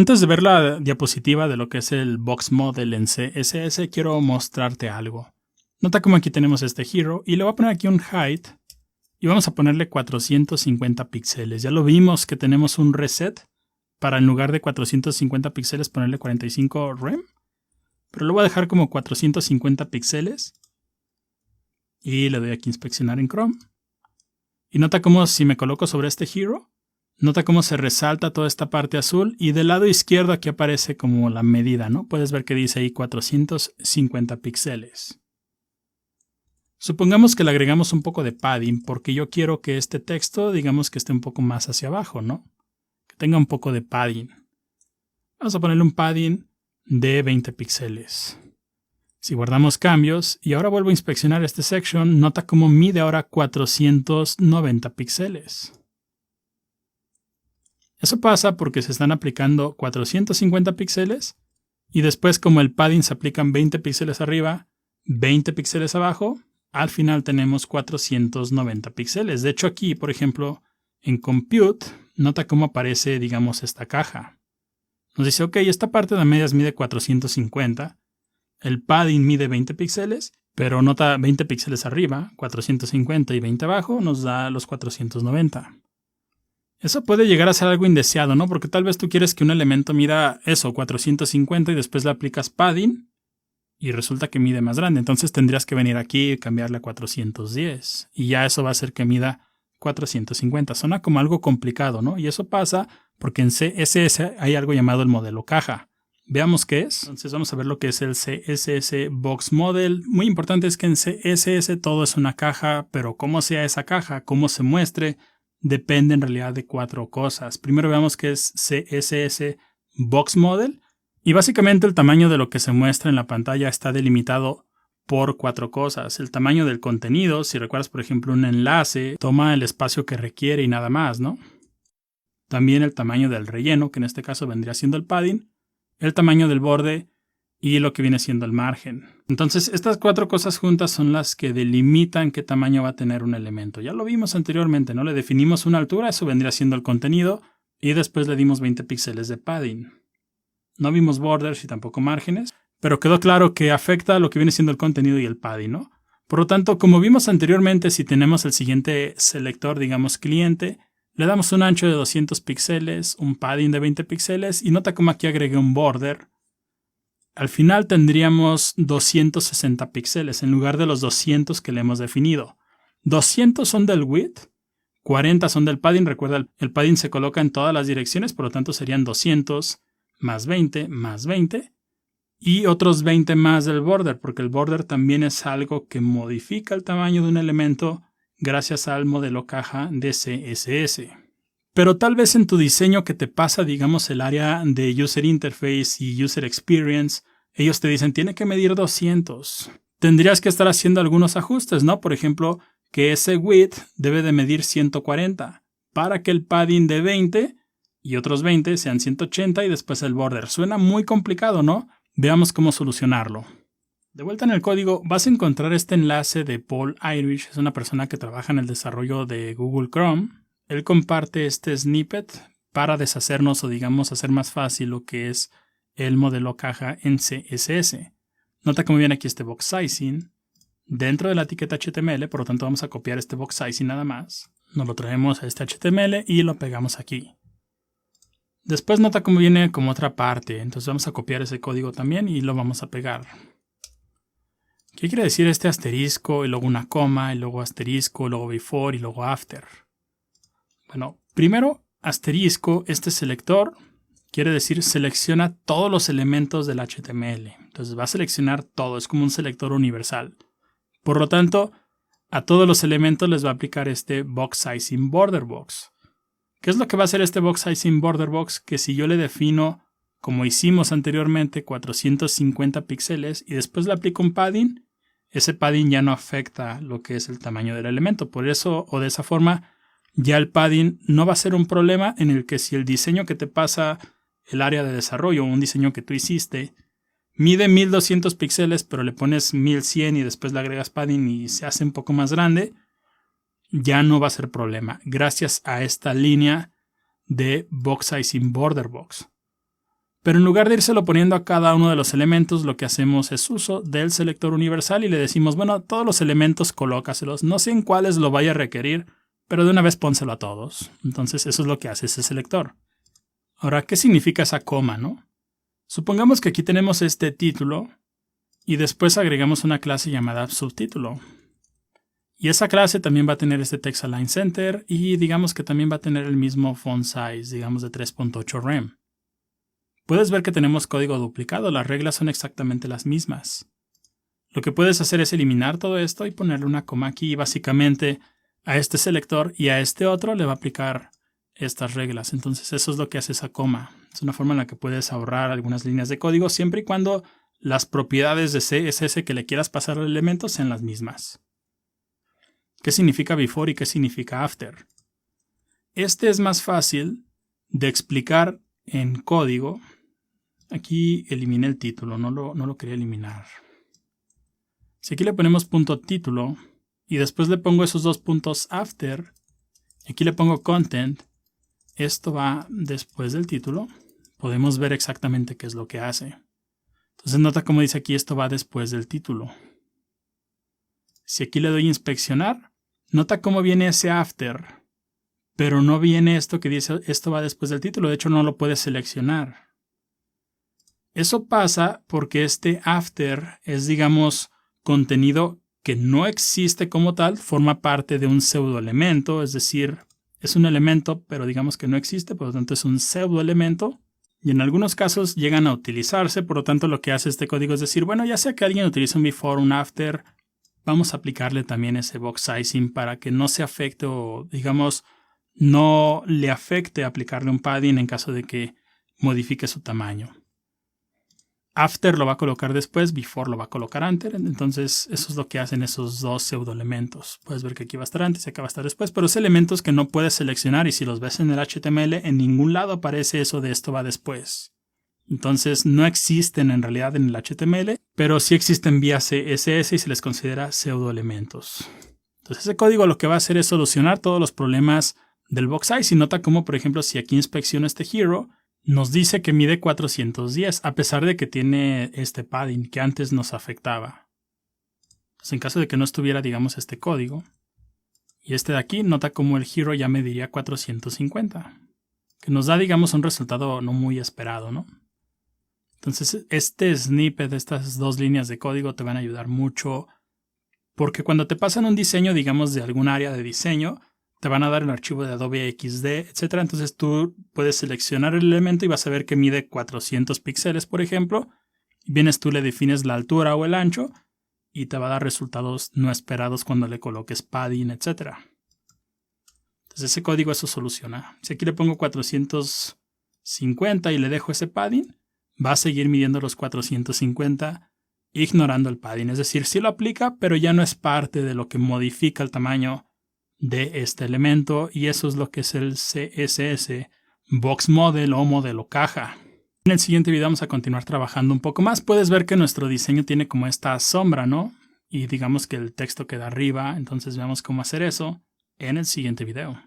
Antes de ver la diapositiva de lo que es el Box Model en CSS, quiero mostrarte algo. Nota cómo aquí tenemos este hero y le voy a poner aquí un height y vamos a ponerle 450 píxeles. Ya lo vimos que tenemos un reset para en lugar de 450 píxeles ponerle 45 rem. Pero lo voy a dejar como 450 píxeles y le doy aquí a inspeccionar en Chrome. Y nota cómo si me coloco sobre este hero, nota cómo se resalta toda esta parte azul y del lado izquierdo aquí aparece como la medida, ¿no? Puedes ver que dice ahí 450 píxeles. Supongamos que le agregamos un poco de padding porque yo quiero que este texto, digamos que esté un poco más hacia abajo, ¿no? Que tenga un poco de padding. Vamos a ponerle un padding de 20 píxeles. Si guardamos cambios y ahora vuelvo a inspeccionar este section, nota cómo mide ahora 490 píxeles. Eso pasa porque se están aplicando 450 píxeles y después como el padding se aplican 20 píxeles arriba, 20 píxeles abajo, al final tenemos 490 píxeles. De hecho aquí, por ejemplo, en Compute, nota cómo aparece, digamos, esta caja. Nos dice, ok, esta parte de medias mide 450, el padding mide 20 píxeles, pero nota 20 píxeles arriba, 450 y 20 abajo, nos da los 490. Eso puede llegar a ser algo indeseado, ¿no? Porque tal vez tú quieres que un elemento mida eso, 450 y después le aplicas padding y resulta que mide más grande. Entonces tendrías que venir aquí y cambiarle a 410 y ya eso va a hacer que mida 450. Suena como algo complicado, ¿no? Y eso pasa porque en CSS hay algo llamado el modelo caja. Veamos qué es. Entonces vamos a ver lo que es el CSS Box Model. Muy importante es que en CSS todo es una caja, pero cómo sea esa caja, cómo se muestre, depende en realidad de 4 cosas. Primero veamos qué es CSS Box Model. Y básicamente el tamaño de lo que se muestra en la pantalla está delimitado por 4 cosas. El tamaño del contenido, si recuerdas por ejemplo un enlace, toma el espacio que requiere y nada más, ¿no? También el tamaño del relleno, que en este caso vendría siendo el padding, el tamaño del borde y lo que viene siendo el margen. Entonces estas 4 cosas juntas son las que delimitan qué tamaño va a tener un elemento. Ya lo vimos anteriormente, ¿no? Le definimos una altura, eso vendría siendo el contenido y después le dimos 20 píxeles de padding. No vimos borders y tampoco márgenes, pero quedó claro que afecta a lo que viene siendo el contenido y el padding, ¿no? Por lo tanto, como vimos anteriormente, si tenemos el siguiente selector, digamos cliente, le damos un ancho de 200 píxeles, un padding de 20 píxeles y nota cómo aquí agregué un border. Al final tendríamos 260 píxeles en lugar de los 200 que le hemos definido. 200 son del width, 40 son del padding. Recuerda, el padding se coloca en todas las direcciones, por lo tanto serían 200 más 20 más 20 y otros 20 más del border, porque el border también es algo que modifica el tamaño de un elemento gracias al modelo caja de CSS. Pero tal vez en tu diseño que te pasa, digamos, el área de User Interface y User Experience, ellos te dicen, tiene que medir 200. Tendrías que estar haciendo algunos ajustes, ¿no? Por ejemplo, que ese width debe de medir 140 para que el padding de 20 y otros 20 sean 180 y después el border. Suena muy complicado, ¿no? Veamos cómo solucionarlo. De vuelta en el código vas a encontrar este enlace de Paul Irish, es una persona que trabaja en el desarrollo de Google Chrome. Él comparte este snippet para deshacernos o digamos hacer más fácil lo que es el modelo caja en CSS. Nota cómo viene aquí este box sizing dentro de la etiqueta HTML, por lo tanto vamos a copiar este box sizing nada más. Nos lo traemos a este HTML y lo pegamos aquí. Después nota cómo viene como otra parte, entonces vamos a copiar ese código también y lo vamos a pegar. ¿Qué quiere decir este asterisco y luego una coma y luego asterisco, luego before y luego after? Bueno, primero asterisco, este selector quiere decir selecciona todos los elementos del HTML. Entonces va a seleccionar todo, es como un selector universal. Por lo tanto, a todos los elementos les va a aplicar este box sizing border box. ¿Qué es lo que va a hacer este box sizing border box? Que si yo le defino, como hicimos anteriormente, 450 píxeles y después le aplico un padding, ese padding ya no afecta lo que es el tamaño del elemento. Por eso, o de esa forma, ya el padding no va a ser un problema en el que si el diseño que te pasa el área de desarrollo, un diseño que tú hiciste, mide 1200 píxeles, pero le pones 1100 y después le agregas padding y se hace un poco más grande, ya no va a ser problema, gracias a esta línea de box sizing border box. Pero en lugar de írselo poniendo a cada uno de los elementos, lo que hacemos es uso del selector universal y le decimos, bueno, todos los elementos colócaselos. No sé en cuáles lo vaya a requerir, pero de una vez pónselo a todos. Entonces eso es lo que hace ese selector. Ahora, ¿qué significa esa coma, no? Supongamos que aquí tenemos este título y después agregamos una clase llamada subtítulo. Y esa clase también va a tener este text align center y digamos que también va a tener el mismo font size, digamos de 3.8 rem. Puedes ver que tenemos código duplicado, las reglas son exactamente las mismas. Lo que puedes hacer es eliminar todo esto y ponerle una coma aquí y básicamente a este selector y a este otro le va a aplicar estas reglas. Entonces eso es lo que hace esa coma. Es una forma en la que puedes ahorrar algunas líneas de código siempre y cuando las propiedades de CSS que le quieras pasar al elemento sean las mismas. ¿Qué significa before y qué significa after? Este es más fácil de explicar en código. Aquí eliminé el título, no lo quería eliminar. Si aquí le ponemos punto título y después le pongo esos dos puntos after, aquí le pongo content, esto va después del título, podemos ver exactamente qué es lo que hace. Entonces nota cómo dice aquí esto va después del título. Si aquí le doy inspeccionar, nota cómo viene ese after, pero no viene esto que dice esto va después del título, de hecho no lo puedes seleccionar. Eso pasa porque este after es, digamos, contenido que no existe como tal, forma parte de un pseudoelemento, es decir, es un elemento, pero digamos que no existe, por lo tanto es un pseudoelemento. Y en algunos casos llegan a utilizarse, por lo tanto lo que hace este código es decir, bueno, ya sea que alguien utilice un before, un after, vamos a aplicarle también ese box sizing para que no se afecte o, digamos, no le afecte aplicarle un padding en caso de que modifique su tamaño. After lo va a colocar después, before lo va a colocar antes, entonces eso es lo que hacen esos dos pseudoelementos. Puedes ver que aquí va a estar antes y acá va a estar después, pero son elementos que no puedes seleccionar y si los ves en el HTML, en ningún lado aparece eso de esto va después. Entonces no existen en realidad en el HTML, pero sí existen vía CSS y se les considera pseudoelementos. Entonces ese código lo que va a hacer es solucionar todos los problemas del box size y nota como, por ejemplo, si aquí inspecciono este hero, nos dice que mide 410, a pesar de que tiene este padding que antes nos afectaba. Entonces, en caso de que no estuviera, digamos, este código, y este de aquí, nota como el hero ya mediría 450, que nos da, digamos, un resultado no muy esperado, ¿no? Entonces, este snippet de estas dos líneas de código te van a ayudar mucho, porque cuando te pasan un diseño, digamos, de algún área de diseño, te van a dar el archivo de Adobe XD, etc. Entonces tú puedes seleccionar el elemento y vas a ver que mide 400 píxeles, por ejemplo. Vienes tú, le defines la altura o el ancho y te va a dar resultados no esperados cuando le coloques padding, etc. Entonces ese código eso soluciona. Si aquí le pongo 450 y le dejo ese padding, va a seguir midiendo los 450 ignorando el padding. Es decir, sí lo aplica, pero ya no es parte de lo que modifica el tamaño de este elemento y eso es lo que es el CSS Box Model o modelo caja. En el siguiente video vamos a continuar trabajando un poco más. Puedes ver que nuestro diseño tiene como esta sombra, ¿no? Y digamos que el texto queda arriba, entonces veamos cómo hacer eso en el siguiente video.